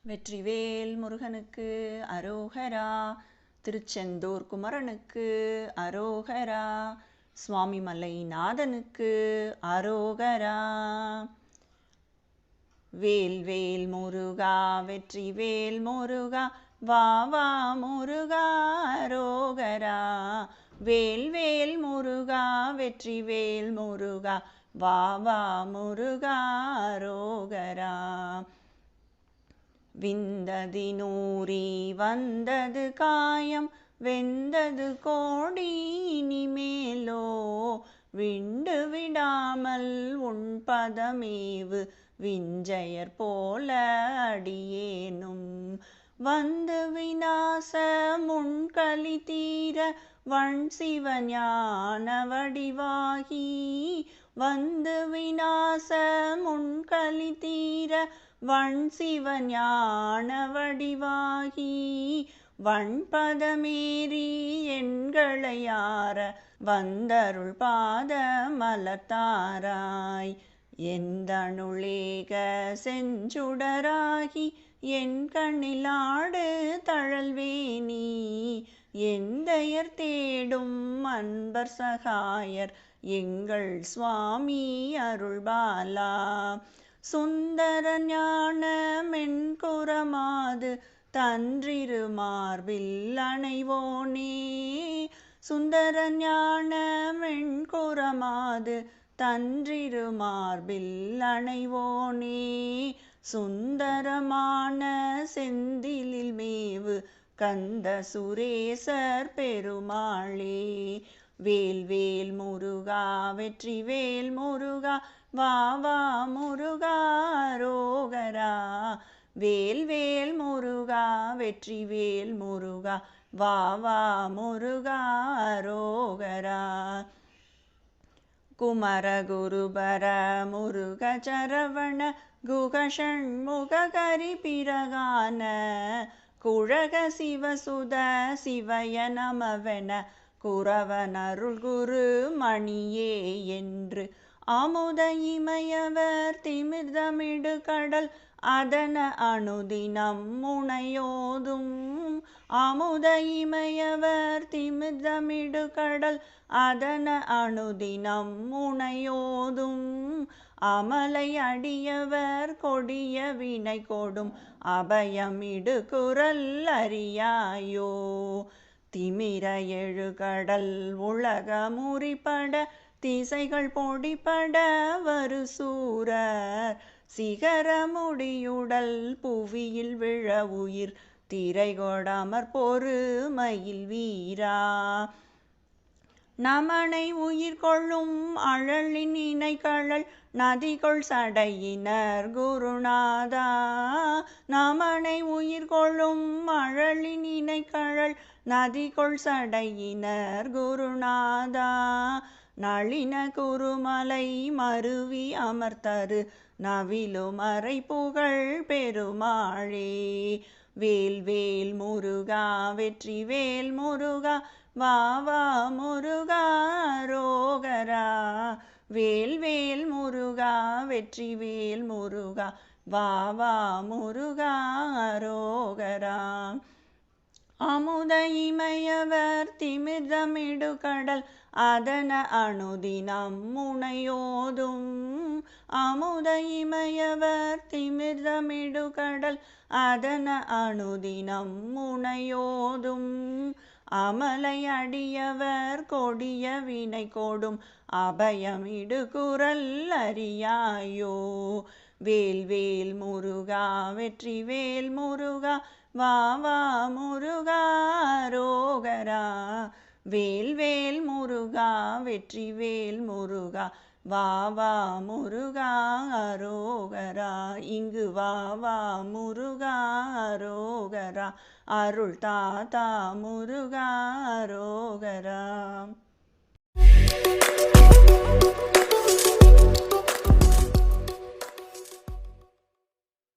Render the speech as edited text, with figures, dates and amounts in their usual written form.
வெற்றிவேல் முருகனுக்கு அரோகரா. திருச்செந்தூர் குமரனுக்கு அரோகரா. சுவாமிமலை நாதனுக்கு அரோகரா. வேல் வேல் முருகா வெற்றிவேல் முருகா வா வா முருகா அரோகரா. வேல் வேல் முருகா வெற்றிவேல் முருகா வா வா முருகா அரோகரா. விந்ததினூரி வந்தது காயம் வெந்தது கோடி இனிமேலோ விண்டு விடாமல் உன் பதமேவு விஞ்சையர் போல அடியேனும் வந்து விநாச முன்களி தீர வன் சிவஞான வடிவாகி வந்து விநாச முன்களி தீர வன் சிவஞான வடிவாகி வன்பதமேறி எண்களையார வந்தருள் பாத மலர்த்தாராய். எந்தனுளேக செஞ்சுடராகி என் கண்ணிலாடு தழல்வேணி எந்தையர் தேடும் அன்பர் சகாயர் எங்கள் சுவாமி அருள்பாலா. சுந்தர ஞான மென்குரமாது தன்றிரு மார்பில் அணைவோனே. சுந்தர ஞான மென்குரமாது தன்றிரு மார்பில் அணைவோனே. சுந்தரமான செந்திலில் மேவு கந்த சுரேசர் பெருமாளே. வேல் வேல் முருகா வெற்றிவேல் முருகா வா வா முருகா அரோகரா. வேல் வேல் முருகா வெற்றிவேல் முருகா வா வா முருகா அரோகரா. குமரகுருபர முருக சரவண குகஷண்முக கரிபிரகான குழக சிவசுத சிவய நமவென குரவனருள் குரு மணியே என்று அமுத இமையவர் திமிர்தமிடு கடல் அதன அனுதினம் முனையோதும். அமுத இமையவர் திமிர்தமிடு கடல் அதன அனுதினம் முனையோதும். அமலை அடியவர் கொடிய வினை கொடும் அபயமிடு குரல் அறியாயோ. திமிர எழுகடல் உலக முறிபட திசைகள் பொடிபட வருசூரர் சிகர முடியுடல் புவியில் விழ உயிர் திரைகொடமர் பொறுமையில் வீரா. நமனை உயிர் கொள்ளும் அழலின் இணைகழல் நதிகொள் சடையினர் குருநாதா. நமனை உயிர் கொள்ளும் அழலின் இணைகழல் நதிகொள் சடையினர் குருநாதா. நளின குருமலை மருவி அமர்த்தரு நவிலுமறை புகழ் பெருமாளே. வேல் வேல் முருகா வெற்றிவேல் முருகா வா வா முருகா அரோகரா. வேல் வேல் முருகா வெற்றிவேல் முருகா வா வா முருகா அரோகரா. அமுத இமையவர் திமிர்தமிடு கடல் அதன அனுதினம் முனையோதும். அமுத இமையவர் திமிர்தமிடு கடல் அதன அனுதினம் முனையோதும். அமலை அடியவர் கொடிய வினை கொடும் அபயமிடு குரல் அறியாயோ. வேல் வேல் முருகா வெற்றிவேல் முருகா வா வா முருகா அரோகரா. வேல் வேல் முருகா வெற்றிவேல் முருகா வா வா முருகா அரோகரா. இங்கு வா வா முருகா அரோகரா. அருள் தாத்தா முருகா அரோகரா.